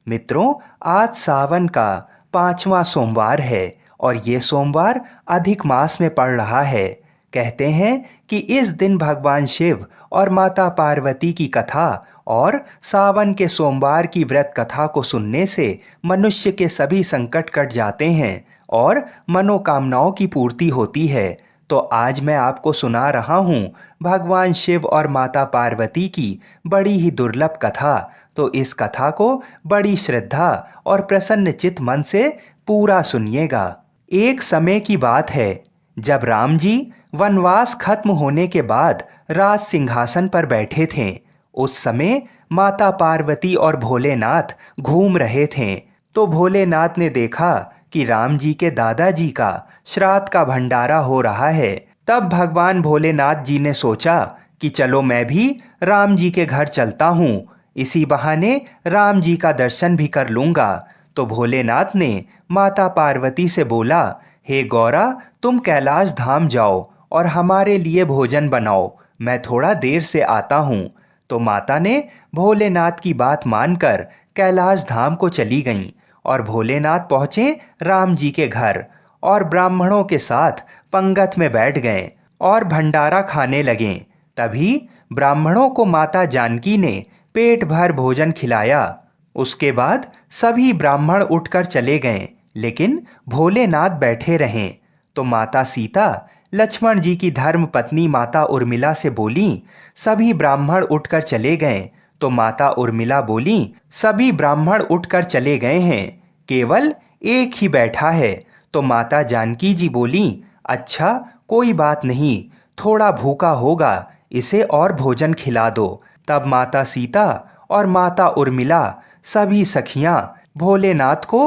मित्रों, आज सावन का 5वां सोमवार है और ये सोमवार अधिक मास में पड़ रहा है। कहते हैं कि इस दिन भगवान शिव और माता पार्वती की कथा और सावन के सोमवार की व्रत कथा को सुनने से मनुष्य के सभी संकट कट जाते हैं और मनोकामनाओं की पूर्ति होती है। तो आज मैं आपको सुना रहा हूँ भगवान शिव और माता पार्वती की बड़ी ही दुर्लभ कथा। तो इस कथा को बड़ी श्रद्धा और प्रसन्न चित्त मन से पूरा सुनिएगा। एक समय की बात है जब राम जी वनवास खत्म होने के बाद राज सिंहासन पर बैठे थे। उस समय माता पार्वती और भोलेनाथ घूम रहे थे। तो भोलेनाथ ने देखा कि राम जी के दादाजी का श्राद्ध का भंडारा हो रहा है। तब भगवान भोलेनाथ जी ने सोचा कि चलो मैं भी राम जी के घर चलता हूँ, इसी बहाने राम जी का दर्शन भी कर लूँगा। तो भोलेनाथ ने माता पार्वती से बोला, हे गौरा, तुम कैलाश धाम जाओ और हमारे लिए भोजन बनाओ, मैं थोड़ा देर से आता हूँ। तो माता ने भोलेनाथ की बात मानकर कैलाश धाम को चली गईं और भोलेनाथ पहुँचे राम जी के घर और ब्राह्मणों के साथ पंगत में बैठ गए और भंडारा खाने लगे। तभी ब्राह्मणों को माता जानकी ने पेट भर भोजन खिलाया। उसके बाद सभी ब्राह्मण उठकर चले गए, लेकिन भोलेनाथ बैठे रहे। तो माता सीता लक्ष्मण जी की धर्म पत्नी माता उर्मिला से बोली, सभी ब्राह्मण उठकर चले गए। तो माता उर्मिला बोली, सभी ब्राह्मण उठकर चले गए हैं, केवल एक ही बैठा है। तो माता जानकी जी बोली, अच्छा कोई बात नहीं, थोड़ा भूखा होगा, इसे और भोजन खिला दो। तब माता सीता और माता उर्मिला सभी सखियां भोलेनाथ को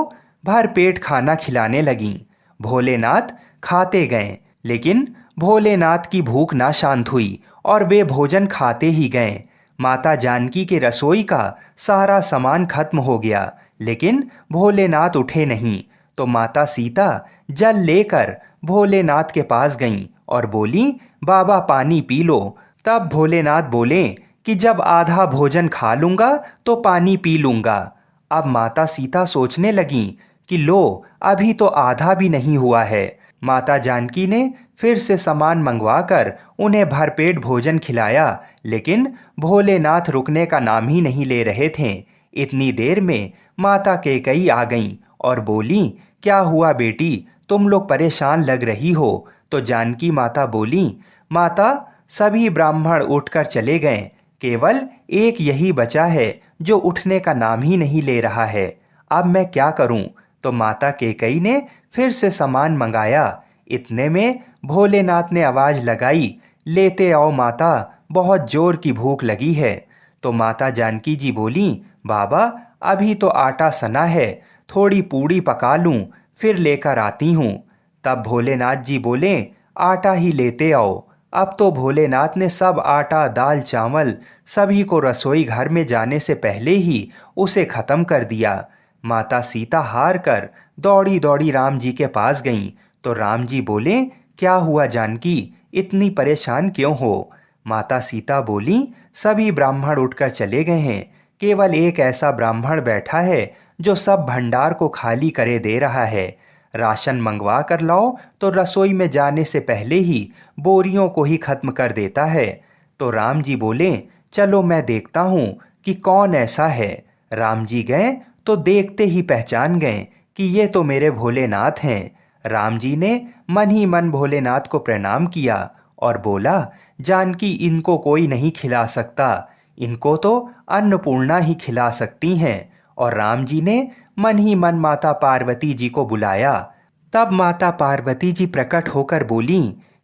भर पेट खाना खिलाने लगीं। भोलेनाथ खाते गए, लेकिन भोलेनाथ की भूख ना शांत हुई और वे भोजन खाते ही गए। माता जानकी के रसोई का सारा सामान खत्म हो गया, लेकिन भोलेनाथ उठे नहीं। तो माता सीता जल लेकर भोलेनाथ के पास गईं और बोली, बाबा पानी पी लो। तब भोलेनाथ बोले कि जब आधा भोजन खा लूँगा तो पानी पी लूँगा। अब माता सीता सोचने लगीं कि लो, अभी तो आधा भी नहीं हुआ है। माता जानकी ने फिर से सामान मंगवाकर उन्हें भरपेट भोजन खिलाया, लेकिन भोलेनाथ रुकने का नाम ही नहीं ले रहे थे। इतनी देर में माता कैकेयी आ गईं और बोली, क्या हुआ बेटी, तुम लोग परेशान लग रही हो। तो जानकी माता बोली, माता सभी ब्राह्मण उठकर चले गए, केवल एक यही बचा है जो उठने का नाम ही नहीं ले रहा है, अब मैं क्या करूं। तो माता कैकेयी ने फिर से सामान मंगाया। इतने में भोलेनाथ ने आवाज़ लगाई, लेते आओ माता, बहुत जोर की भूख लगी है। तो माता जानकी जी बोली, बाबा अभी तो आटा सना है, थोड़ी पूड़ी पका लूं, फिर लेकर आती हूँ। तब भोलेनाथ जी बोले, आटा ही लेते आओ। अब तो भोलेनाथ ने सब आटा दाल चावल सभी को रसोई घर में जाने से पहले ही उसे ख़त्म कर दिया। माता सीता हार कर दौड़ी दौड़ी राम जी के पास गईं। तो राम जी बोले, क्या हुआ जानकी, इतनी परेशान क्यों हो। माता सीता बोली, सभी ब्राह्मण उठकर चले गए हैं, केवल एक ऐसा ब्राह्मण बैठा है जो सब भंडार को खाली करे दे रहा है। राशन मंगवा कर लाओ तो रसोई में जाने से पहले ही बोरियों को ही खत्म कर देता है। तो राम जी बोले, चलो मैं देखता हूँ कि कौन ऐसा है। राम जी गए तो देखते ही पहचान गए कि ये तो मेरे भोलेनाथ हैं। राम जी ने मन ही मन भोलेनाथ को प्रणाम किया और बोला, जानकी इनको कोई नहीं खिला सकता, इनको तो अन्नपूर्णा ही खिला सकती हैं। और राम जी ने मन ही मन माता पार्वती जी को बुलाया। तब माता पार्वती जी प्रकट होकर बोली,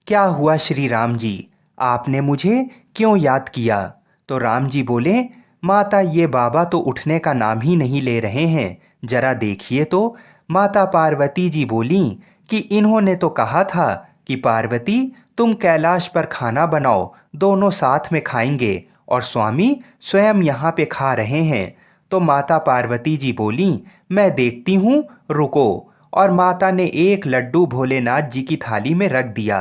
क्या हुआ श्री राम जी, आपने मुझे क्यों याद किया। तो राम जी बोले, माता ये बाबा तो उठने का नाम ही नहीं ले रहे हैं, जरा देखिए तो। माता पार्वती जी बोली कि इन्होंने तो कहा था कि पार्वती तुम कैलाश पर खाना बनाओ, दोनों साथ में खाएंगे, और स्वामी स्वयं यहाँ पे खा रहे हैं। तो माता पार्वती जी बोली, मैं देखती हूँ, रुको। और माता ने एक लड्डू भोलेनाथ जी की थाली में रख दिया।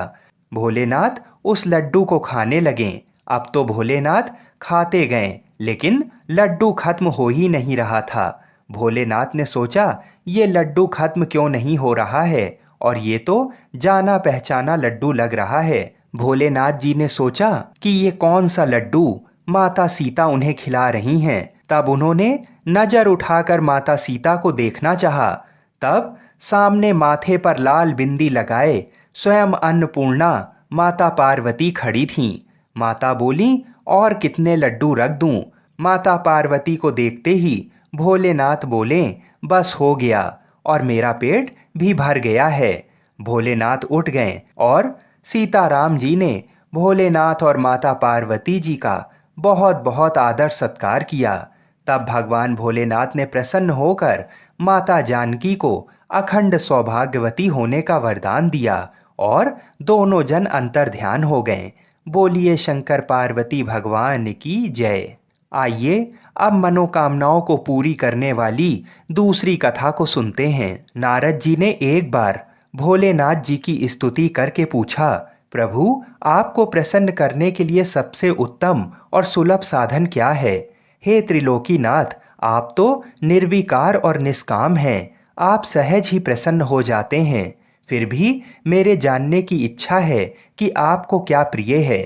भोलेनाथ उस लड्डू को खाने लगे। अब तो भोलेनाथ खाते गए, लेकिन लड्डू खत्म हो ही नहीं रहा था। भोलेनाथ ने सोचा, ये लड्डू खत्म क्यों नहीं हो रहा है, और ये तो जाना पहचाना लड्डू लग रहा है। भोलेनाथ जी ने सोचा कि ये कौन सा लड्डू माता सीता उन्हें खिला रही हैं। तब उन्होंने नजर उठाकर माता सीता को देखना चाहा। तब सामने माथे पर लाल बिंदी लगाए स्वयं अन्नपूर्णा माता पार्वती खड़ी थीं। माता बोली, और कितने लड्डू रख दूं? माता पार्वती को देखते ही भोलेनाथ बोले, बस हो गया, और मेरा पेट भी भर गया है। भोलेनाथ उठ गए और सीताराम जी ने भोलेनाथ और माता पार्वती जी का बहुत बहुत आदर सत्कार किया। तब भगवान भोलेनाथ ने प्रसन्न होकर माता जानकी को अखंड सौभाग्यवती होने का वरदान दिया और दोनों जन अंतर ध्यान हो गए। बोलिए शंकर पार्वती भगवान की जय। आइए अब मनोकामनाओं को पूरी करने वाली दूसरी कथा को सुनते हैं। नारद जी ने एक बार भोलेनाथ जी की स्तुति करके पूछा, प्रभु, आपको प्रसन्न करने के लिए सबसे उत्तम और सुलभ साधन क्या है? हे त्रिलोकीनाथ, आप तो निर्विकार और निष्काम हैं। आप सहज ही प्रसन्न हो जाते हैं। फिर भी मेरे जानने की इच्छा है कि आपको क्या प्रिय है।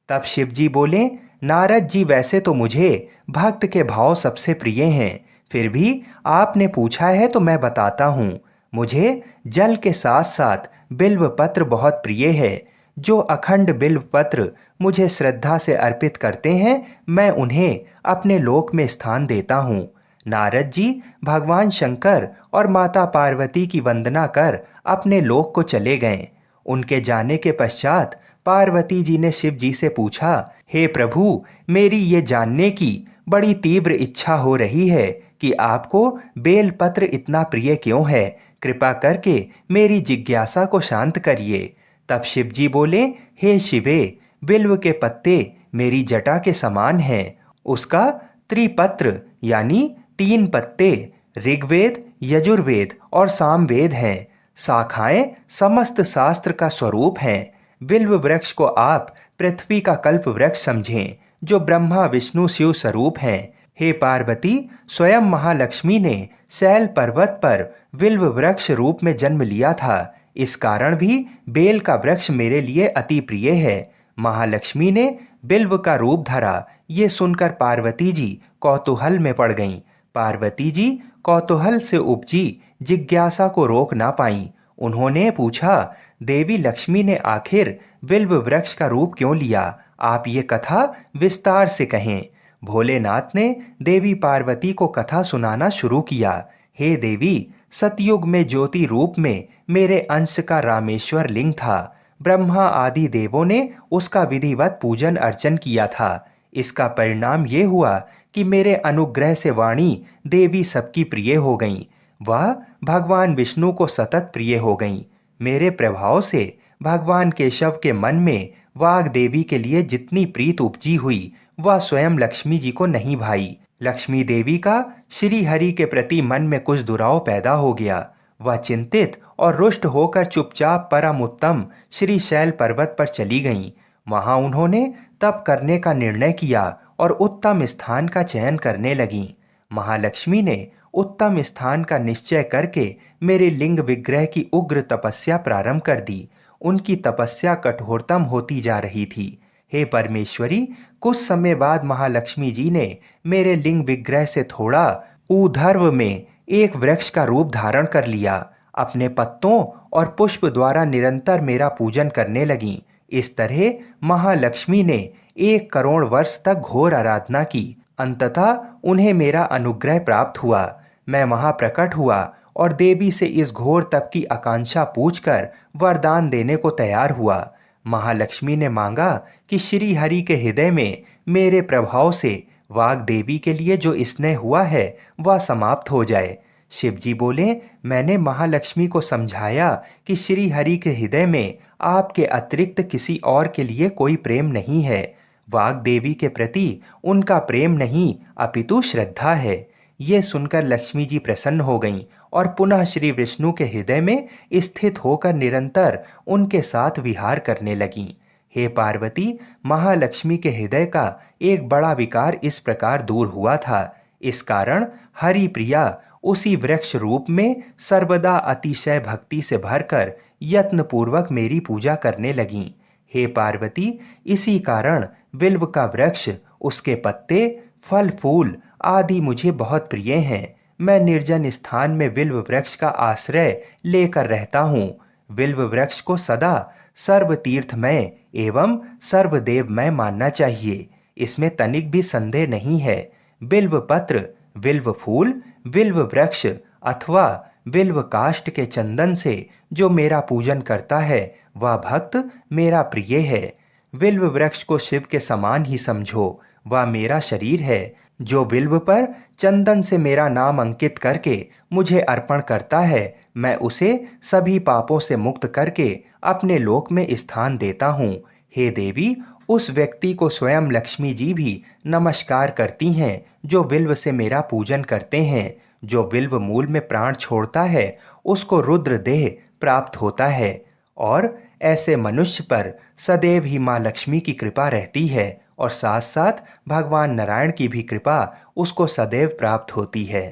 तब शिव जी बोले, नारद जी, वैसे तो मुझे भक्त के भाव सबसे प्रिय हैं, फिर भी आपने पूछा है तो मैं बताता हूँ। मुझे जल के साथ साथ बिल्व पत्र बहुत प्रिय है। जो अखंड बिल्व पत्र मुझे श्रद्धा से अर्पित करते हैं, मैं उन्हें अपने लोक में स्थान देता हूँ। नारद जी भगवान शंकर और माता पार्वती की वंदना कर अपने लोक को चले गए। उनके जाने के पश्चात पार्वती जी ने शिव जी से पूछा, हे प्रभु, मेरी ये जानने की बड़ी तीव्र इच्छा हो रही है कि आपको बेलपत्र इतना प्रिय क्यों है। कृपा करके मेरी जिज्ञासा को शांत करिए। तब शिव जी बोले, हे शिवे, बिल्व के पत्ते मेरी जटा के समान हैं। उसका त्रिपत्र यानी 3 पत्ते ऋग्वेद, यजुर्वेद और सामवेद हैं। शाखाएं समस्त शास्त्र का स्वरूप हैं। बिल्व वृक्ष को आप पृथ्वी का कल्प वृक्ष समझें, जो ब्रह्मा विष्णु शिव स्वरूप हैं। हे पार्वती, स्वयं महालक्ष्मी ने शैल पर्वत पर बिल्व वृक्ष रूप में जन्म लिया था। इस कारण भी बेल का वृक्ष मेरे लिए अति प्रिय है। महालक्ष्मी ने बिल्व का रूप धरा, ये सुनकर पार्वती जी कौतूहल में पड़ गईं। पार्वती जी कौतूहल से उपजी जिज्ञासा को रोक ना पाईं। उन्होंने पूछा, देवी लक्ष्मी ने आखिर बिल्व वृक्ष का रूप क्यों लिया? आप ये कथा विस्तार से कहें। भोलेनाथ ने देवी पार्वती को कथा सुनाना शुरू किया। हे देवी, सतयुग में ज्योति रूप में मेरे अंश का रामेश्वर लिंग था। ब्रह्मा आदि देवों ने उसका विधिवत पूजन अर्चन किया था। इसका परिणाम ये हुआ कि मेरे अनुग्रह से वाणी देवी सबकी प्रिय हो गईं। वह भगवान विष्णु को सतत प्रिय हो गईं। मेरे प्रभाव से भगवान केशव के मन में वाग देवी के लिए जितनी प्रीत उपजी हुई, वह स्वयं लक्ष्मी जी को नहीं भाई। लक्ष्मी देवी का श्री हरि के प्रति मन में कुछ दुराव पैदा हो गया। वह चिंतित और रुष्ट होकर चुपचाप परम उत्तम श्री शैल पर्वत पर चली गईं। वहां उन्होंने तप करने का निर्णय किया और उत्तम स्थान का चयन करने लगीं। महालक्ष्मी ने उत्तम स्थान का निश्चय करके मेरे लिंग विग्रह की उग्र तपस्या प्रारंभ कर दी। उनकी तपस्या कठोरतम होती जा रही थी। हे परमेश्वरी, कुछ समय बाद महालक्ष्मी जी ने मेरे लिंग विग्रह से थोड़ा ऊर्ध्व में एक वृक्ष का रूप धारण कर लिया। अपने पत्तों और पुष्प द्वारा निरंतर मेरा पूजन करने लगीं। इस तरह महालक्ष्मी ने 1 करोड़ वर्ष तक घोर आराधना की। अंततः उन्हें मेरा अनुग्रह प्राप्त हुआ। मैं वहां प्रकट हुआ और देवी से इस घोर तप की आकांक्षा पूछकर वरदान देने को तैयार हुआ। महालक्ष्मी ने मांगा कि श्री हरि के हृदय में मेरे प्रभाव से वाग देवी के लिए जो स्नेह हुआ है वह समाप्त हो जाए। शिव जी बोले, मैंने महालक्ष्मी को समझाया कि श्री हरि के हृदय में आपके अतिरिक्त किसी और के लिए कोई प्रेम नहीं है। वाग देवी के प्रति उनका प्रेम नहीं अपितु श्रद्धा है। ये सुनकर लक्ष्मी जी प्रसन्न हो गईं और पुनः श्री विष्णु के हृदय में स्थित होकर निरंतर उनके साथ विहार करने लगीं। हे पार्वती, महालक्ष्मी के हृदय का एक बड़ा विकार इस प्रकार दूर हुआ था। इस कारण हरि प्रिया उसी वृक्ष रूप में सर्वदा अतिशय भक्ति से भरकर यत्नपूर्वक मेरी पूजा करने लगीं। हे पार्वती, इसी कारण बिल्व का वृक्ष, उसके पत्ते, फल फूल आदि मुझे बहुत प्रिय हैं। मैं निर्जन स्थान में बिल्व वृक्ष का आश्रय लेकर रहता हूँ। बिल्व वृक्ष को सदा सर्वतीर्थमय एवं सर्वदेवमय मानना चाहिए, इसमें तनिक भी संदेह नहीं है। बिल्व पत्र, बिल्व फूल, बिल्व वृक्ष अथवा बिल्व काष्ठ के चंदन से जो मेरा पूजन करता है वह भक्त मेरा प्रिय है। बिल्व वृक्ष को शिव के समान ही समझो, वह मेरा शरीर है। जो बिल्व पर चंदन से मेरा नाम अंकित करके मुझे अर्पण करता है, मैं उसे सभी पापों से मुक्त करके अपने लोक में स्थान देता हूँ। हे देवी, उस व्यक्ति को स्वयं लक्ष्मी जी भी नमस्कार करती हैं जो बिल्व से मेरा पूजन करते हैं। जो बिल्व मूल में प्राण छोड़ता है उसको रुद्र देह प्राप्त होता है, और ऐसे मनुष्य पर सदैव ही माँ लक्ष्मी की कृपा रहती है और साथ साथ भगवान नारायण की भी कृपा उसको सदैव प्राप्त होती है।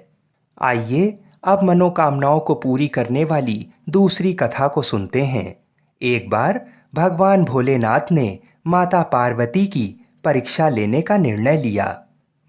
आइए अब मनोकामनाओं को पूरी करने वाली दूसरी कथा को सुनते हैं। एक बार भगवान भोलेनाथ ने माता पार्वती की परीक्षा लेने का निर्णय लिया।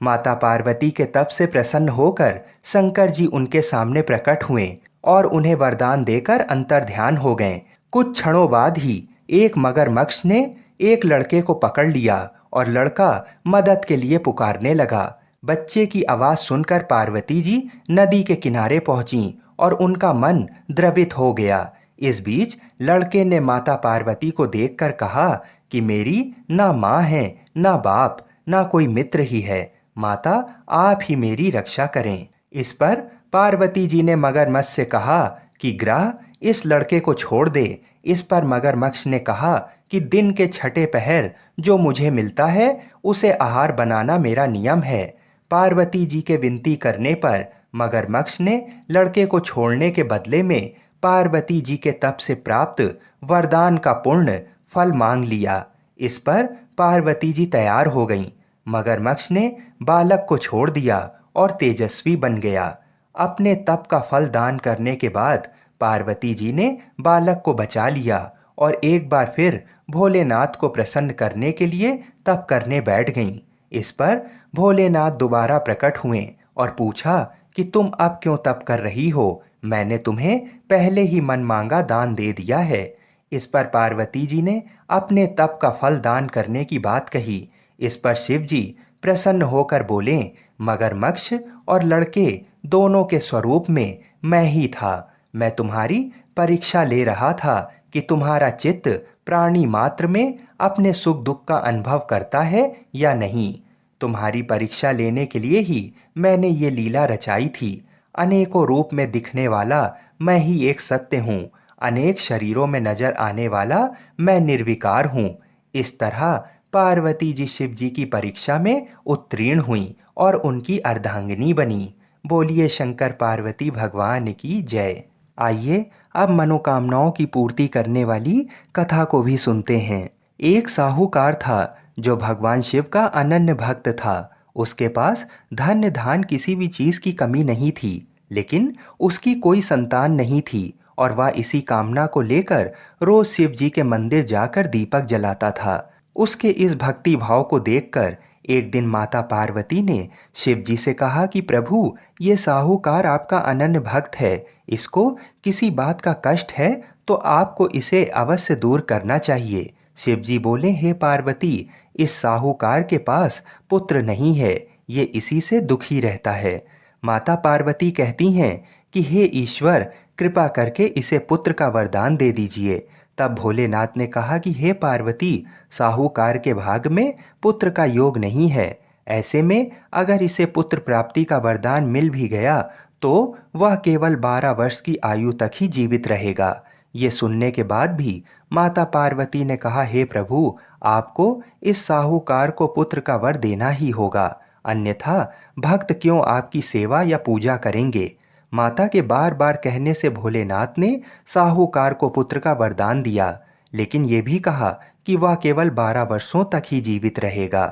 माता पार्वती के तप से प्रसन्न होकर शंकर जी उनके सामने प्रकट हुए और उन्हें वरदान देकर अंतर्ध्यान हो गए। कुछ क्षणों बाद ही एक मगरमच्छ ने एक लड़के को पकड़ लिया और लड़का मदद के लिए पुकारने लगा। बच्चे की आवाज सुनकर पार्वती जी नदी के किनारे पहुंची और उनका मन द्रवित हो गया। इस बीच लड़के ने माता पार्वती को देखकर कहा कि मेरी ना माँ है, ना बाप, ना कोई मित्र ही है। माता, आप ही मेरी रक्षा करें। इस पर पार्वती जी ने मगरमच्छ से कहा कि ग्रह, इस लड़के को छोड़ दे। इस पर मगरमच्छ ने कहा कि दिन के छठे पहर जो मुझे मिलता है उसे आहार बनाना मेरा नियम है। पार्वती जी के विनती करने पर मगरमच्छ ने लड़के को छोड़ने के बदले में पार्वती जी के तप से प्राप्त वरदान का पूर्ण फल मांग लिया। इस पर पार्वती जी तैयार हो गईं। मगरमच्छ ने बालक को छोड़ दिया और तेजस्वी बन गया। अपने तप का फल दान करने के बाद पार्वती जी ने बालक को बचा लिया और एक बार फिर भोलेनाथ को प्रसन्न करने के लिए तप करने बैठ गईं। इस पर भोलेनाथ दोबारा प्रकट हुए और पूछा कि तुम अब क्यों तप कर रही हो? मैंने तुम्हें पहले ही मन मांगा दान दे दिया है। इस पर पार्वती जी ने अपने तप का फल दान करने की बात कही। इस पर शिव जी प्रसन्न होकर बोले, मगरमच्छ और लड़के दोनों के स्वरूप में मैं ही था। मैं तुम्हारी परीक्षा ले रहा था कि तुम्हारा चित्त प्राणी मात्र में अपने सुख दुख का अनुभव करता है या नहीं। तुम्हारी परीक्षा लेने के लिए ही मैंने ये लीला रचाई थी। अनेकों रूप में दिखने वाला मैं ही एक सत्य हूँ। अनेक शरीरों में नजर आने वाला मैं निर्विकार हूँ। इस तरह पार्वती जी शिव जी की परीक्षा में उत्तीर्ण हुई और उनकी अर्धांगिनी बनी। बोलिए शंकर पार्वती भगवान की जय। आइए अब मनोकामनाओं की पूर्ति करने वाली कथा को भी सुनते हैं। एक साहूकार था जो भगवान शिव का अनन्य भक्त था। उसके पास धन धान किसी भी चीज की कमी नहीं थी, लेकिन उसकी कोई संतान नहीं थी और वह इसी कामना को लेकर रोज शिव जी के मंदिर जाकर दीपक जलाता था। उसके इस भक्ति भाव को देखकर एक दिन माता पार्वती ने शिव जी से कहा कि प्रभु, ये साहूकार आपका अनन्य भक्त है, इसको किसी बात का कष्ट है तो आपको इसे अवश्य दूर करना चाहिए। शिव जी बोले, हे पार्वती, इस साहूकार के पास पुत्र नहीं है, ये इसी से दुखी रहता है। माता पार्वती कहती हैं कि हे ईश्वर, कृपा करके इसे पुत्र का वरदान दे दीजिए। तब भोलेनाथ ने कहा कि हे पार्वती, साहूकार के भाग में पुत्र का योग नहीं है। ऐसे में अगर इसे पुत्र प्राप्ति का वरदान मिल भी गया तो वह केवल 12 वर्ष की आयु तक ही जीवित रहेगा। ये सुनने के बाद भी माता पार्वती ने कहा, हे प्रभु, आपको इस साहूकार को पुत्र का वर देना ही होगा, अन्यथा भक्त क्यों आपकी सेवा या पूजा करेंगे। माता के बार बार कहने से भोलेनाथ ने साहूकार को पुत्र का वरदान दिया, लेकिन ये भी कहा कि वह केवल 12 वर्षों तक ही जीवित रहेगा।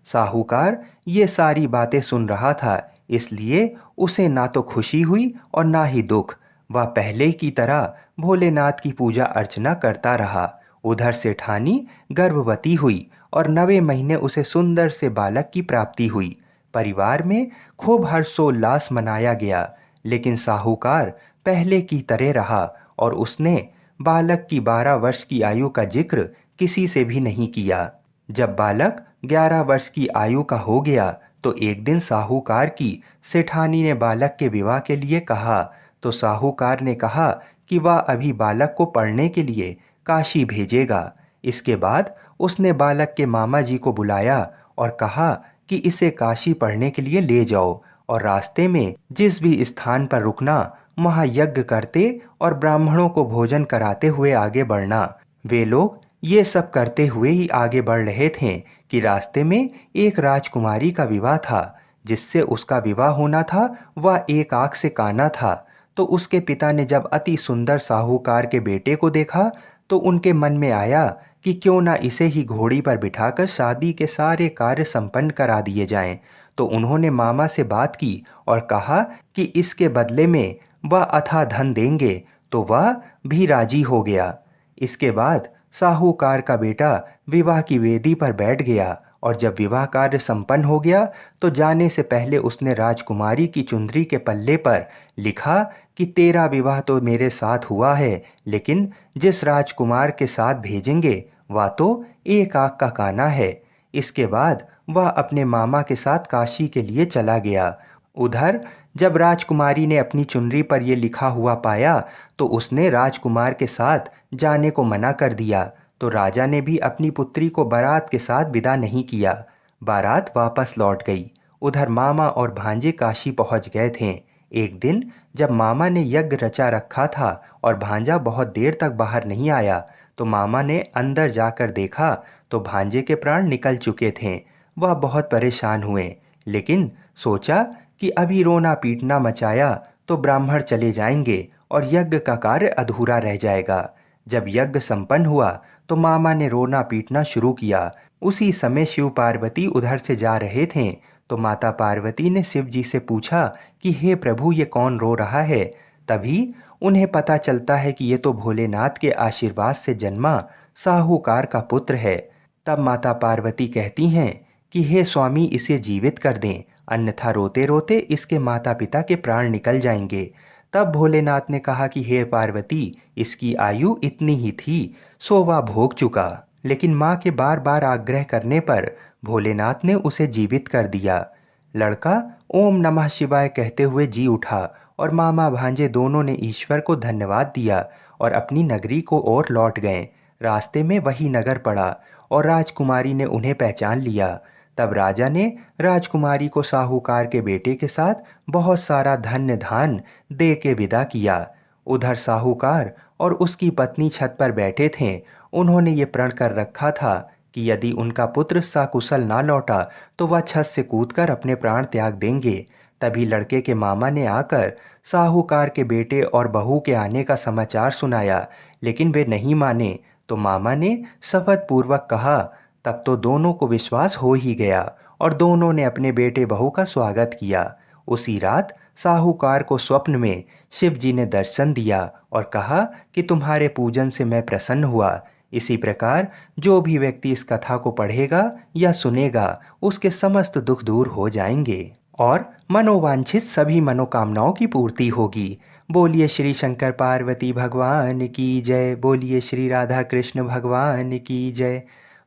साहूकार ये सारी बातें सुन रहा था। इसलिए उसे ना तो खुशी हुई और ना ही दुख। वह पहले की तरह भोलेनाथ की पूजा अर्चना करता रहा। उधर सेठानी गर्भवती हुई और 9वें महीने उसे सुंदर से बालक की प्राप्ति हुई। परिवार में खूब हर्षोल्लास मनाया गया, लेकिन साहूकार पहले की तरह रहा और उसने बालक की 12 वर्ष की आयु का जिक्र किसी से भी नहीं किया। जब बालक 11 वर्ष की आयु का हो गया तो एक दिन साहूकार की सेठानी ने बालक के विवाह के लिए कहा। तो साहूकार ने कहा कि वह अभी बालक को पढ़ने के लिए काशी भेजेगा। इसके बाद उसने बालक के मामा जी को बुलाया और कहा कि इसे काशी पढ़ने के लिए ले जाओ और रास्ते में जिस भी स्थान पर रुकना वहाँ यज्ञ करते और ब्राह्मणों को भोजन कराते हुए आगे बढ़ना। वे लोग ये सब करते हुए ही आगे बढ़ रहे थे कि रास्ते में एक राजकुमारी का विवाह था। जिससे उसका विवाह होना था वह एक आंख से काना था। तो उसके पिता ने जब अति सुंदर साहूकार के बेटे को देखा तो उनके मन में आया कि क्यों ना इसे ही घोड़ी पर बिठाकर शादी के सारे कार्य संपन्न करा दिए जाएं। तो उन्होंने मामा से बात की और कहा कि इसके बदले में वह अथाह धन देंगे। तो वह भी राजी हो गया। इसके बाद साहूकार का बेटा विवाह की वेदी पर बैठ गया और जब विवाह कार्य संपन्न हो गया तो जाने से पहले उसने राजकुमारी की चुंदरी के पल्ले पर लिखा कि तेरा विवाह तो मेरे साथ हुआ है, लेकिन जिस राजकुमार के साथ भेजेंगे वह तो एक आंख का काना है। इसके बाद वह अपने मामा के साथ काशी के लिए चला गया। उधर जब राजकुमारी ने अपनी चुनरी पर यह लिखा हुआ पाया तो उसने राजकुमार के साथ जाने को मना कर दिया। तो राजा ने भी अपनी पुत्री को बारात के साथ विदा नहीं किया। बारात वापस लौट गई। उधर मामा और भांजे काशी पहुंच गए थे। एक दिन जब मामा ने यज्ञ रचा रखा था और भांजा बहुत देर तक बाहर नहीं आया तो मामा ने अंदर जाकर देखा तो भांजे के प्राण निकल चुके थे। वह बहुत परेशान हुए, लेकिन सोचा कि अभी रोना पीटना मचाया तो ब्राह्मण चले जाएंगे और यज्ञ का कार्य अधूरा रह जाएगा। जब यज्ञ संपन्न हुआ तो मामा ने रोना पीटना शुरू किया। उसी समय शिव पार्वती उधर से जा रहे थे तो माता पार्वती ने शिव जी से पूछा कि हे प्रभु, ये कौन रो रहा है। तभी उन्हें पता चलता है कि ये तो भोलेनाथ के आशीर्वाद से जन्मा साहूकार का पुत्र है। तब माता पार्वती कहती हैं कि हे स्वामी, इसे जीवित कर दें, अन्यथा रोते रोते इसके माता पिता के प्राण निकल जाएंगे। तब भोलेनाथ ने कहा कि हे पार्वती, इसकी आयु इतनी ही थी, सो वह भोग चुका। लेकिन माँ के बार बार आग्रह करने पर भोलेनाथ ने उसे जीवित कर दिया। लड़का ओम नमः शिवाय कहते हुए जी उठा और मामा भांजे दोनों ने ईश्वर को धन्यवाद दिया और अपनी नगरी को ओर लौट गए। रास्ते में वही नगर पड़ा और राजकुमारी ने उन्हें पहचान लिया। तब राजा ने राजकुमारी को साहूकार के बेटे के साथ बहुत सारा धन्य धान दे के विदा किया। उधर साहूकार और उसकी पत्नी छत पर बैठे थे। उन्होंने ये प्रण कर रखा था कि यदि उनका पुत्र सकुशल ना लौटा तो वह छत से कूदकर अपने प्राण त्याग देंगे। तभी लड़के के मामा ने आकर साहूकार के बेटे और बहू के आने का समाचार सुनाया, लेकिन वे नहीं माने। तो मामा ने शपथ पूर्वक कहा। तब तो दोनों को विश्वास हो ही गया और दोनों ने अपने बेटे बहू का स्वागत किया। उसी रात साहूकार को स्वप्न में शिव जी ने दर्शन दिया और कहा कि तुम्हारे पूजन से मैं प्रसन्न हुआ। इसी प्रकार जो भी व्यक्ति इस कथा को पढ़ेगा या सुनेगा उसके समस्त दुख दूर हो जाएंगे और मनोवांछित सभी मनोकामनाओं की पूर्ति होगी। बोलिए श्री शंकर पार्वती भगवान की जय। बोलिए श्री राधा कृष्ण भगवान की जय।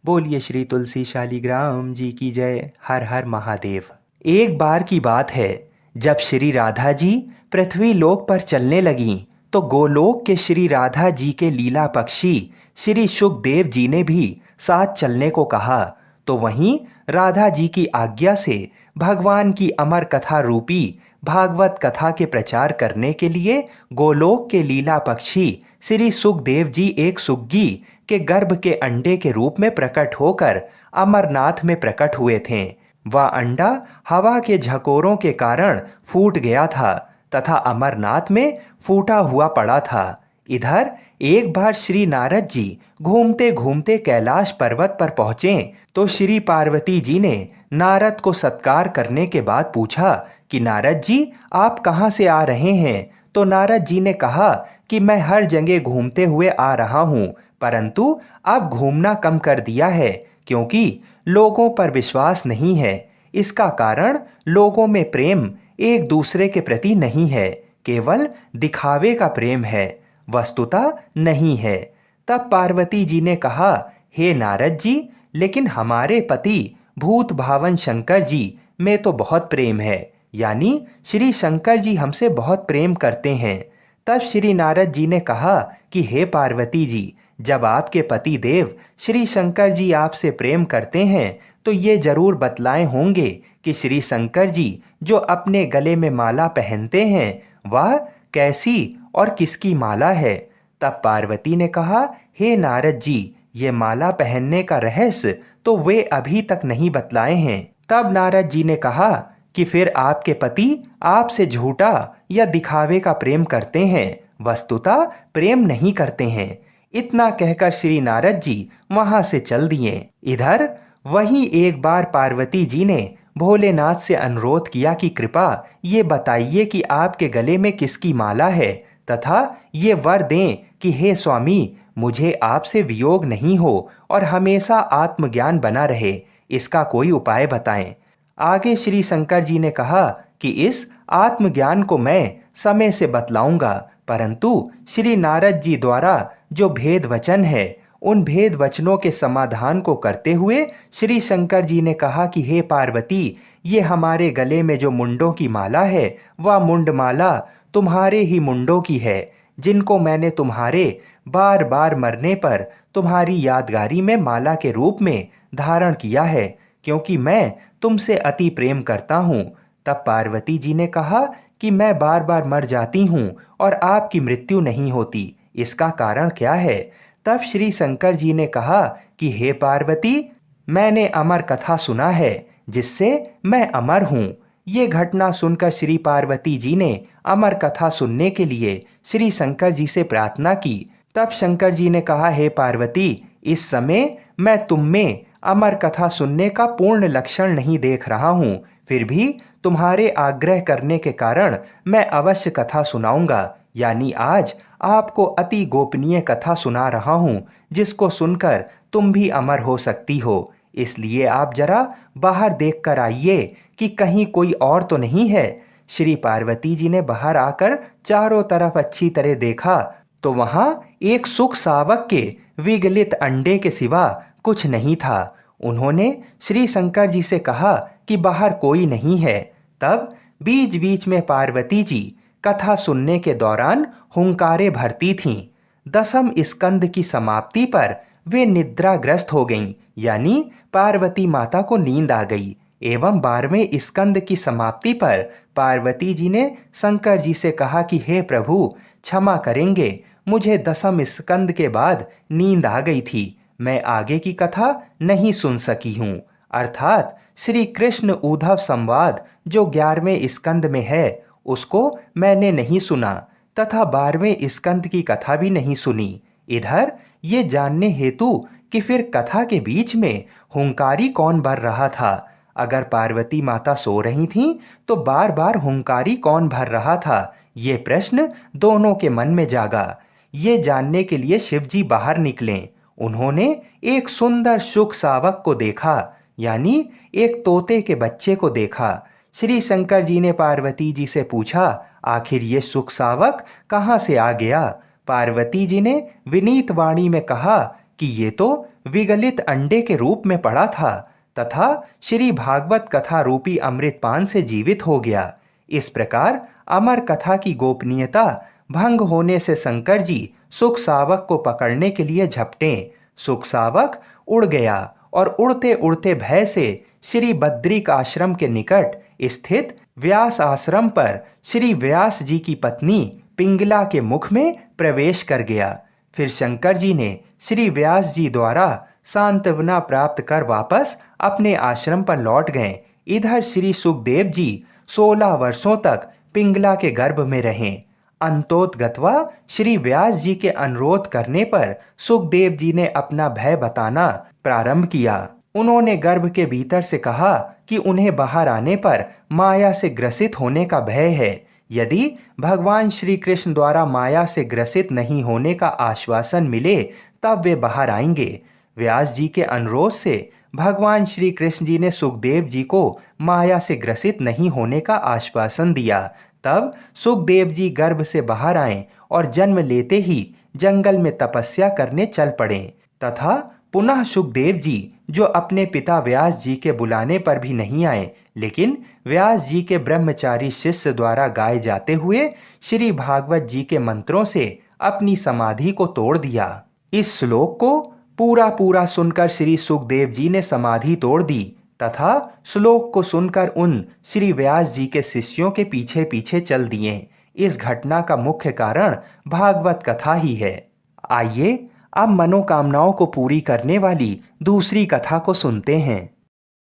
बोलिए श्री तुलसी शालिग्राम जी की जय। हर हर महादेव। एक बार की बात है, जब श्री राधा जी पृथ्वी लोक पर चलने लगीं तो गोलोक के श्री राधा जी के लीला पक्षी श्री सुखदेव जी ने भी साथ चलने को कहा। तो वहीं राधा जी की आज्ञा से भगवान की अमर कथा रूपी भागवत कथा के प्रचार करने के लिए गोलोक के लीला पक्षी श्री सुखदेव जी एक सुग्गी के गर्भ के अंडे के रूप में प्रकट होकर अमरनाथ में प्रकट हुए थे। वह अंडा हवा के झकोरों के कारण फूट गया था तथा अमरनाथ में फूटा हुआ पड़ा था। इधर एक बार श्री नारद जी घूमते घूमते कैलाश पर्वत पर पहुंचे तो श्री पार्वती जी ने नारद को सत्कार करने के बाद पूछा कि नारद जी, आप कहाँ से आ रहे हैं? तो नारद जी ने कहा कि मैं हर जगह घूमते हुए आ रहा हूँ, परंतु अब घूमना कम कर दिया है क्योंकि लोगों पर विश्वास नहीं है। इसका कारण लोगों में प्रेम एक दूसरे के प्रति नहीं है, केवल दिखावे का प्रेम है, वस्तुतः नहीं है। तब पार्वती जी ने कहा, हे नारद जी, लेकिन हमारे पति भूत भावन शंकर जी में तो बहुत प्रेम है, यानी श्री शंकर जी हमसे बहुत प्रेम करते हैं। तब श्री नारद जी ने कहा कि हे पार्वती जी, जब आपके पति देव श्री शंकर जी आपसे प्रेम करते हैं तो ये जरूर बतलाए होंगे कि श्री शंकर जी जो अपने गले में माला पहनते हैं वह कैसी और किसकी माला है। तब पार्वती ने कहा, हे नारद जी, ये माला पहनने का रहस्य तो वे अभी तक नहीं बतलाए हैं। तब नारद जी ने कहा कि फिर आपके पति आपसे झूठा या दिखावे का प्रेम करते हैं, वस्तुतः प्रेम नहीं करते हैं। इतना कहकर श्री नारद जी वहां से चल दिए। इधर वहीं एक बार पार्वती जी ने भोलेनाथ से अनुरोध किया कि कृपा ये बताइए कि आपके गले में किसकी माला है, तथा ये वर दें कि हे स्वामी, मुझे आपसे वियोग नहीं हो और हमेशा आत्मज्ञान बना रहे, इसका कोई उपाय बताएं। आगे श्री शंकर जी ने कहा कि इस आत्मज्ञान को मैं समय से बतलाऊंगा, परंतु श्री नारद जी द्वारा जो भेद वचन है उन भेद वचनों के समाधान को करते हुए श्री शंकर जी ने कहा कि हे पार्वती, ये हमारे गले में जो मुंडों की माला है वह मुंडमाला तुम्हारे ही मुंडों की है, जिनको मैंने तुम्हारे बार बार मरने पर तुम्हारी यादगारी में माला के रूप में धारण किया है, क्योंकि मैं तुमसे अति प्रेम करता हूँ। तब पार्वती जी ने कहा कि मैं बार बार मर जाती हूँ और आपकी मृत्यु नहीं होती, इसका कारण क्या है? तब श्री शंकर जी ने कहा कि हे पार्वती, मैंने अमर कथा सुना है जिससे मैं अमर हूँ। ये घटना सुनकर श्री पार्वती जी ने अमर कथा सुनने के लिए श्री शंकर जी से प्रार्थना की। तब शंकर जी ने कहा, हे पार्वती, इस समय मैं तुम में अमर कथा सुनने का पूर्ण लक्षण नहीं देख रहा हूँ, फिर भी तुम्हारे आग्रह करने के कारण मैं अवश्य कथा सुनाऊंगा, यानी आज आपको अति गोपनीय कथा सुना रहा हूँ जिसको सुनकर तुम भी अमर हो सकती हो। इसलिए आप जरा बाहर देख कर आइए कि कहीं कोई और तो नहीं है। श्री पार्वती जी ने बाहर आकर चारों तरफ अच्छी तरह देखा तो वहां एक सुख सावक के विगलित अंडे के सिवा कुछ नहीं था। उन्होंने श्री शंकर जी से कहा कि बाहर कोई नहीं है। तब बीच बीच में पार्वती जी कथा सुनने के दौरान हुंकारे भरती थीं। दसम स्कंद की समाप्ति पर वे निद्राग्रस्त हो गईं, यानी पार्वती माता को नींद आ गई। एवं 12वें स्कंद की समाप्ति पर पार्वती जी ने शंकर जी से कहा कि हे प्रभु, क्षमा करेंगे, मुझे दसम स्कंद के बाद नींद आ गई थी, मैं आगे की कथा नहीं सुन सकी हूँ। अर्थात श्री कृष्ण उद्धव संवाद जो 11वें स्कंद में है उसको मैंने नहीं सुना तथा 12वें स्कंद की कथा भी नहीं सुनी। इधर ये जानने हेतु कि फिर कथा के बीच में हुंकारी कौन भर रहा था। अगर पार्वती माता सो रही थीं तो बार बार हुंकारी कौन भर रहा था, ये प्रश्न दोनों के मन में जागा। ये जानने के लिए शिवजी बाहर निकले। उन्होंने एक सुंदर शुक सावक को देखा, यानी एक तोते के बच्चे को देखा। श्री शंकर जी ने पार्वती जी से पूछा, आखिर ये सुख सावक कहाँ से आ गया? पार्वती जी ने विनीत वाणी में कहा कि ये तो विगलित अंडे के रूप में पड़ा था तथा श्री भागवत कथा रूपी अमृतपान से जीवित हो गया। इस प्रकार अमर कथा की गोपनीयता भंग होने से शंकर जी सुख सावक को पकड़ने के लिए झपटे। सुख सावक उड़ गया और उड़ते उड़ते भय से श्री बद्रिक आश्रम के निकट स्थित व्यास आश्रम पर श्री व्यास जी की पत्नी पिंगला के मुख में प्रवेश कर गया। फिर शंकर जी ने श्री व्यास जी द्वारा सांत्वना प्राप्त कर वापस अपने आश्रम पर लौट गए। इधर श्री सुखदेव जी 16 वर्षों तक पिंगला के गर्भ में रहे। अंतोतगत्वा श्री व्यास जी के अनुरोध करने पर सुखदेव जी ने अपना भय बताना प्रारंभ किया। उन्होंने गर्भ के भीतर से कहा कि कि उन्हें बाहर आने पर माया से ग्रसित होने का भय है। यदि भगवान श्री कृष्ण द्वारा माया से ग्रसित नहीं होने का आश्वासन मिले तब वे बाहर आएंगे। व्यास जी के अनुरोध से भगवान श्री कृष्ण जी ने सुखदेव जी को माया से ग्रसित नहीं होने का आश्वासन दिया। तब सुखदेव जी गर्भ से बाहर आए और जन्म लेते ही जंगल में तपस्या करने चल पड़े तथा पुनः सुखदेव जी, जो अपने पिता व्यास जी के बुलाने पर भी नहीं आए, लेकिन व्यास जी के ब्रह्मचारी शिष्य द्वारा गाए जाते हुए श्री भागवत जी के मंत्रों से अपनी समाधि को तोड़ दिया। इस श्लोक को पूरा पूरा सुनकर श्री सुखदेव जी ने समाधि तोड़ दी तथा श्लोक को सुनकर उन श्री व्यास जी के शिष्यों के पीछे पीछे चल दिए। इस घटना का मुख्य कारण भागवत कथा ही है। आइए अब मनोकामनाओं को पूरी करने वाली दूसरी कथा को सुनते हैं।